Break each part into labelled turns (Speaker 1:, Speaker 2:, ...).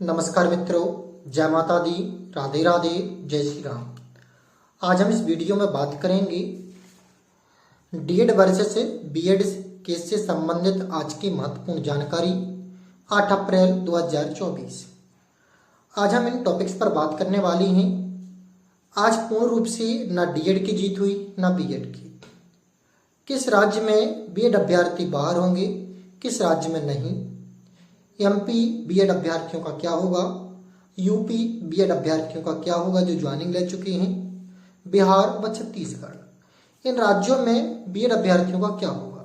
Speaker 1: नमस्कार मित्रों, जय माता दी, राधे राधे, जय श्री राम। आज हम इस वीडियो में बात करेंगे डीएड वर्सेस बीएड केस से संबंधित आज की महत्वपूर्ण जानकारी 8 अप्रैल 2024। आज हम इन टॉपिक्स पर बात करने वाली हैं। आज पूर्ण रूप से ना डीएड की जीत हुई ना बीएड की। किस राज्य में बीएड अभ्यर्थी बाहर होंगे, किस राज्य में नहीं। एमपी बीएड अभ्यर्थियों का क्या होगा, यूपी बीएड अभ्यर्थियों का क्या होगा जो ज्वाइनिंग ले चुके हैं, बिहार व छत्तीसगढ़, इन राज्यों में बीएड अभ्यर्थियों का क्या होगा।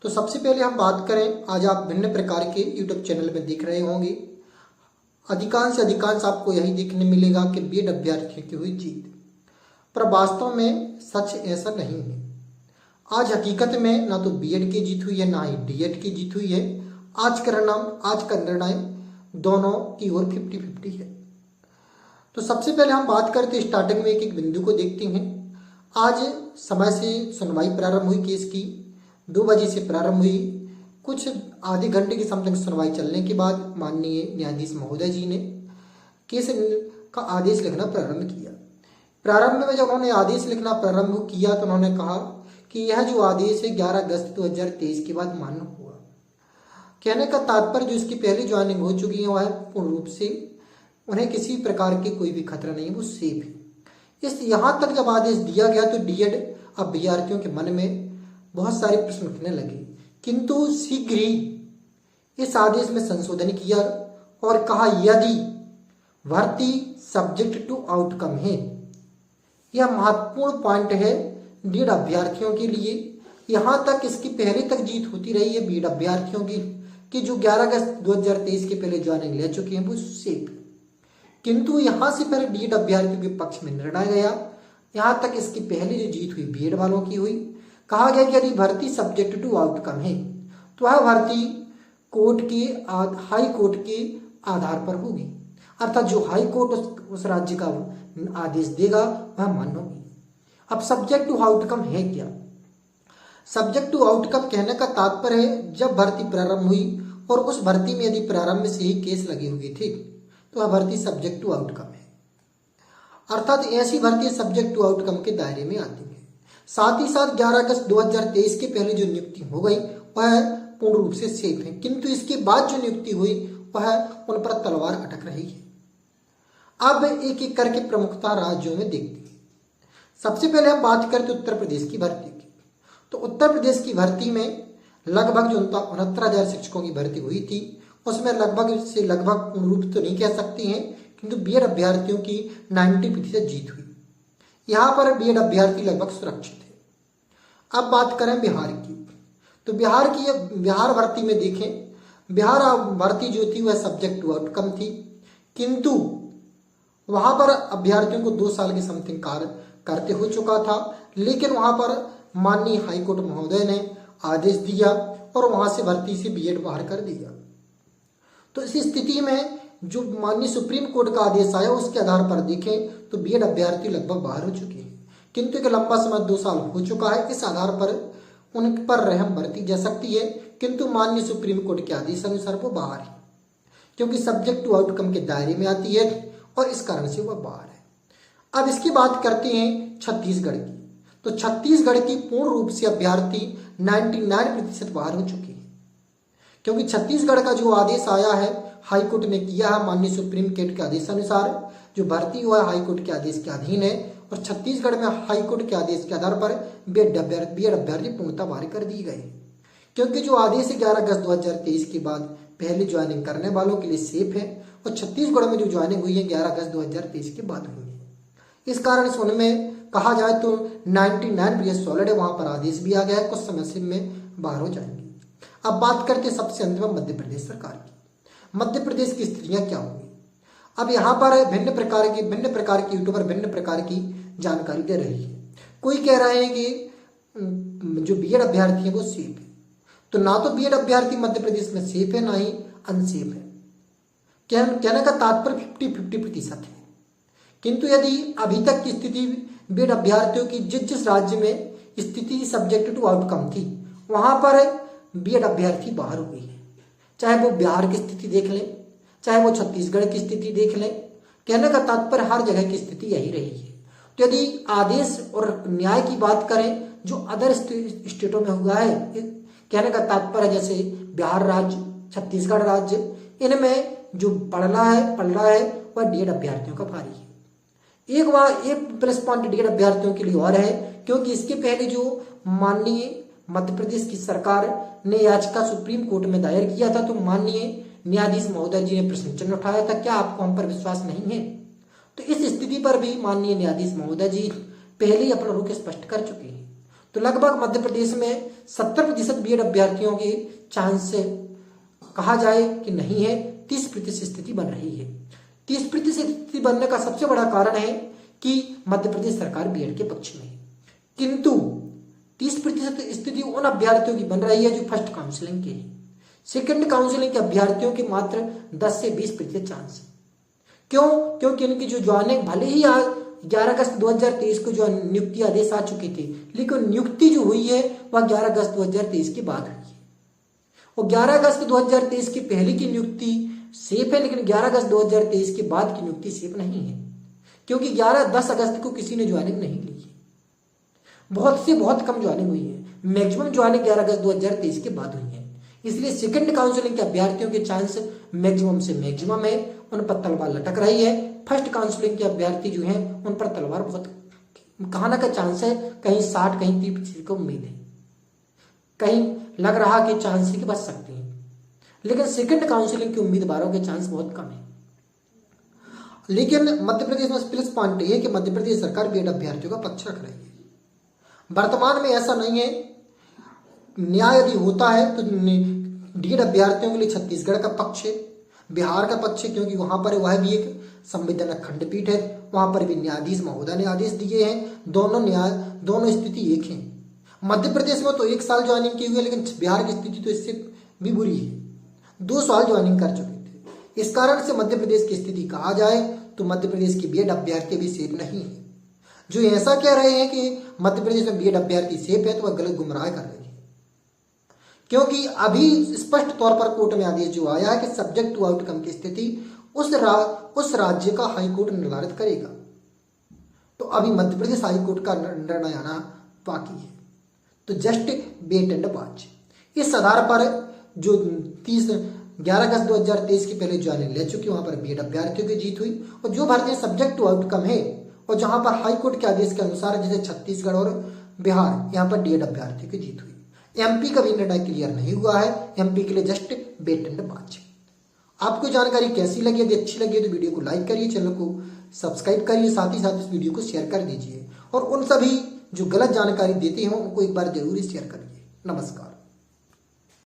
Speaker 1: तो सबसे पहले हम बात करें, आज आप भिन्न प्रकार के यूट्यूब चैनल में देख रहे होंगे, अधिकांश से अधिकांश आपको यही देखने मिलेगा कि बीएड अभ्यर्थियों की हुई जीत, पर वास्तव में सच ऐसा नहीं है। आज हकीकत में ना तो बीएड की जीत हुई है ना ही डीएड की जीत हुई है। आज का निर्णय दोनों की ओर 50-50 है। तो सबसे पहले हम बात करते हैं, स्टार्टिंग में एक एक बिंदु को देखते हैं। आज समय से सुनवाई प्रारंभ हुई केस की, 2 बजे से प्रारंभ हुई। कुछ आधे घंटे की समथिंग सुनवाई चलने के बाद माननीय न्यायाधीश महोदय जी ने केस का आदेश लिखना प्रारंभ किया। प्रारंभ में जब उन्होंने आदेश लिखना प्रारंभ किया तो उन्होंने कहा कि यह जो आदेश है 11 अगस्त 2023 के बाद मान्य हुआ। कहने का तात्पर्य जो इसकी पहली ज्वाइनिंग हो चुकी है वह पूर्ण रूप से उन्हें किसी प्रकार की कोई भी खतरा नहीं है, वो सेफ है। इस यहाँ तक जब आदेश दिया गया तो डीएड अभ्यर्थियों के मन में बहुत सारे प्रश्न उठने लगे, किंतु शीघ्र ही इस आदेश में संशोधन किया और कहा यदि भर्ती सब्जेक्ट टू आउटकम है। यह महत्वपूर्ण पॉइंट है डीएड अभ्यर्थियों के लिए। यहाँ तक इसकी पहले तक जीत होती रही है बीएड अभ्यर्थियों की कि जो 11 अगस्त 2023 के पहले ज्वाइनिंग ले चुके हैं वो सेफ, किंतु यहाँ से पहले डीएड अभ्यर्थियों के पक्ष में निर्णय गया। यहाँ तक इसकी पहली जो जीत हुई बीएड वालों की हुई। कहा गया कि यदि भर्ती सब्जेक्ट टू आउटकम है तो वह भर्ती हाई कोर्ट के आधार पर होगी, अर्थात जो हाई कोर्ट उस राज्य का आदेश देगा वह मान्य होगी। अब सब्जेक्ट टू आउटकम है क्या? सब्जेक्ट टू आउटकम कहने का तात्पर्य है जब भर्ती प्रारंभ हुई और उस भर्ती में यदि प्रारंभ से ही केस लगे हुए थे तो वह भर्ती सब्जेक्ट टू आउटकम है, अर्थात ऐसी भर्ती सब्जेक्ट टू आउटकम के दायरे में आती है। साथ ही साथ 11 अगस्त 2023 के पहले जो नियुक्ति हो गई वह पूर्ण रूप से सेफ है, किंतु इसके बाद जो नियुक्ति हुई वह उन पर तलवार अटक रही है। अब एक एक करके प्रमुखता राज्यों में देखते हैं। सबसे पहले हम बात करते उत्तर प्रदेश की भर्ती की। तो उत्तर प्रदेश की भर्ती में लगभग जो 69,000 शिक्षकों की भर्ती हुई थी उसमें लगभग से लगभग पूर्ण रूप तो नहीं कह सकते हैं, किंतु बीएड अभ्यर्थियों की 90% जीत हुई। यहाँ पर बीएड अभ्यर्थी लगभग सुरक्षित है। अब बात करें बिहार की, तो बिहार भर्ती में देखें, बिहार भर्ती जो थी वह सब्जेक्ट टू आउटकम थी, किंतु वहाँ पर अभ्यर्थियों को 2 साल की समथिंग कार्य करते हो चुका था, लेकिन वहाँ पर माननीय हाईकोर्ट महोदय ने आदेश दिया और वहां से भर्ती से बीएड बाहर कर दिया। तो इस स्थिति में जो माननीय सुप्रीम कोर्ट का आदेश आया उसके आधार पर देखें तो बीएड अभ्यर्थी लगभग बाहर हो चुके हैं, किंतु एक लंबा समय 2 साल हो चुका है। इस आधार पर उन पर रहम बरती जा सकती है, किंतु माननीय सुप्रीम कोर्ट के आदेश अनुसार वो बाहर है, क्योंकि सब्जेक्ट टू आउटकम के दायरे में आती है और इस कारण से वह बाहर है। अब इसकी बात करते हैं छत्तीसगढ़ की। तो छत्तीसगढ़ की पूर्ण रूप से अभ्यर्थी 99% बाहर हो चुके हैं, क्योंकि छत्तीसगढ़ का जो आदेश आया है हाईकोर्ट ने किया है माननीय सुप्रीम कोर्ट के आदेश अनुसार, जो भर्ती हुआ है हाईकोर्ट के आदेश के अधीन है, और छत्तीसगढ़ में हाईकोर्ट के आदेश के आधार पर बीएड अभ्यर्थी पूर्णतः बाहर कर दी गए, क्योंकि जो आदेश है 11 अगस्त 2023 के बाद पहले ज्वाइनिंग करने वालों के लिए सेफ है, और छत्तीसगढ़ में जो ज्वाइनिंग हुई है 11 अगस्त 2023 के बाद हुई है। इस कारण से उनमें कहा जाए तो 99% सॉलिड है, वहां पर आदेश भी आ गया है, कुछ समय से में बाहर हो जाएंगे। अब बात करते हैं सबसे अंत में मध्य प्रदेश सरकार की। मध्य प्रदेश की स्थितियां क्या होंगी? अब यहाँ पर भिन्न प्रकार के यूट्यूबर भिन्न प्रकार की जानकारी दे रही है। कोई कह रहा है कि जो बीएड अभ्यर्थी है वो सेफ है, तो ना तो बीएड अभ्यर्थी मध्य प्रदेश में सेफ है ना ही अनसेफ है। कहने का तात्पर्य 50-50% है, किंतु यदि अभी तक की स्थिति बीएड अभ्यर्थियों की जिस राज्य में स्थिति सब्जेक्ट टू आउटकम थी वहां पर बीएड अभ्यर्थी बाहर हो गई है। चाहे वो बिहार की स्थिति देख लें, चाहे वो छत्तीसगढ़ की स्थिति देख लें। कहने का तात्पर्य हर जगह की स्थिति यही रही है। तो यदि आदेश और न्याय की बात करें जो अदर स्टेटों में हुआ है, कहने का तात्पर्य जैसे बिहार राज्य, छत्तीसगढ़ राज्य, इनमें जो पढ़ रहा है वह डीएड अभ्यर्थियों का भारी है। एक प्लस पॉइंट डीएड अभ्यर्थियों के लिए और है, क्योंकि इसके पहले जो माननीय मध्य प्रदेश की सरकार ने याचिका सुप्रीम कोर्ट में दायर किया था, तो माननीय न्यायाधीश महोदय जी ने प्रश्न चिन्ह उठाया था, क्या आपको हम पर विश्वास नहीं है? तो इस स्थिति पर भी माननीय न्यायाधीश महोदय जी पहले ही अपना रुख स्पष्ट कर चुके हैं। तो लगभग मध्य प्रदेश में 70% बीएड अभ्यर्थियों के चांस कहा जाए कि नहीं है, 30% स्थिति बन रही है। 30% स्थिति बनने का सबसे बड़ा कारण है कि मध्य प्रदेश सरकार बीएड के पक्ष में है, किंतु 30% स्थिति उन अभ्यर्थियों की बन रही है जो फर्स्ट काउंसलिंग के हैं। सेकंड काउंसलिंग के अभ्यर्थियों के मात्र 10 से 20% चांस है। क्यों? क्योंकि इनकी जो ज्वाइनिंग भले ही आज 11 अगस्त 2023 को जो नियुक्ति आदेश आ चुके थे, लेकिन नियुक्ति जो हुई है वह 11 अगस्त 2023 के बाद हुई है। और 11 अगस्त 2023 के पहले की नियुक्ति सेफ है, लेकिन 11 अगस्त 2023 के बाद की नियुक्ति सेफ नहीं है, क्योंकि 10 अगस्त को किसी ने ज्वाइनिंग नहीं ली है। बहुत से बहुत कम ज्वाइनिंग हुई है। मैक्सिमम ज्वाइनिंग 11 अगस्त 2023 के बाद हुई है। इसलिए सेकंड काउंसलिंग के अभ्यर्थियों के चांस मैक्सिमम से मैक्सिमम है, उन पर तलवार लटक रही है। फर्स्ट काउंसलिंग के अभ्यर्थी जो हैं उन पर तलवार बहुत कहाना का चांस है, कहीं 60 कहीं 30% को उम्मीद है, कहीं लग रहा कि चांस है कि बच सकते हैं, लेकिन सेकंड काउंसलिंग के उम्मीदवारों के चांस बहुत कम है। लेकिन मध्य प्रदेश में प्लस पॉइंट ये है कि मध्य प्रदेश सरकार बीएड अभ्यर्थियों का पक्ष रख रही है। वर्तमान में ऐसा नहीं है, न्याय यदि होता है तो डीएड अभ्यर्थियों के लिए छत्तीसगढ़ का पक्ष है, बिहार का पक्ष है, क्योंकि वहां पर वह भी एक संवैधानिक खंडपीठ है, वहां पर भी न्यायाधीश महोदय ने आदेश दिए हैं। दोनों स्थिति एक है। मध्य प्रदेश में तो 1 साल ज्वाइनिंग की हुई है, लेकिन बिहार की स्थिति तो इससे भी बुरी है, 2 साल ज्वाइनिंग कर चुके थे। इस कारण से मध्य प्रदेश की स्थिति कहा जाए तो मध्य प्रदेश की बीएड अभ्यर्थी भी सेफ नहीं है। जो ऐसा कह रहे हैं कि मध्य प्रदेश में बीएड अभ्यर्थी सेफ है, तो वह गलत गुमराह कर रहे हैं, क्योंकि अभी स्पष्ट तौर पर कोर्ट में आदेश जो आया है कि सब्जेक्ट टू आउटकम की स्थिति उस राज्य का हाईकोर्ट निर्धारित करेगा। तो अभी मध्य प्रदेश हाईकोर्ट का निर्णय आना बाकी है, तो जस्ट वेट एंड वॉच। इस आधार पर जो 11 अगस्त 2023 के पहले ज्वाइनिंग ले चुकी, वहां पर बीएड अभ्यर्थियों की जीत हुई, और जो भर्ती सब्जेक्ट टू आउटकम है और जहां पर हाईकोर्ट के आदेश के अनुसार जैसे छत्तीसगढ़ और बिहार, यहाँ पर डीएड अभ्यर्थियों की जीत हुई। एमपी का भी निर्णय क्लियर नहीं हुआ है, एमपी के लिए जस्ट वेट एंड वॉच। आपको जानकारी कैसी लगी? यदि अच्छी लगी तो वीडियो को लाइक करिए, चैनल को सब्सक्राइब करिए, साथ ही साथ इस वीडियो को शेयर कर दीजिए, और उन सभी जो गलत जानकारी देते हैं उनको एक बार जरूर शेयर करिए। नमस्कार।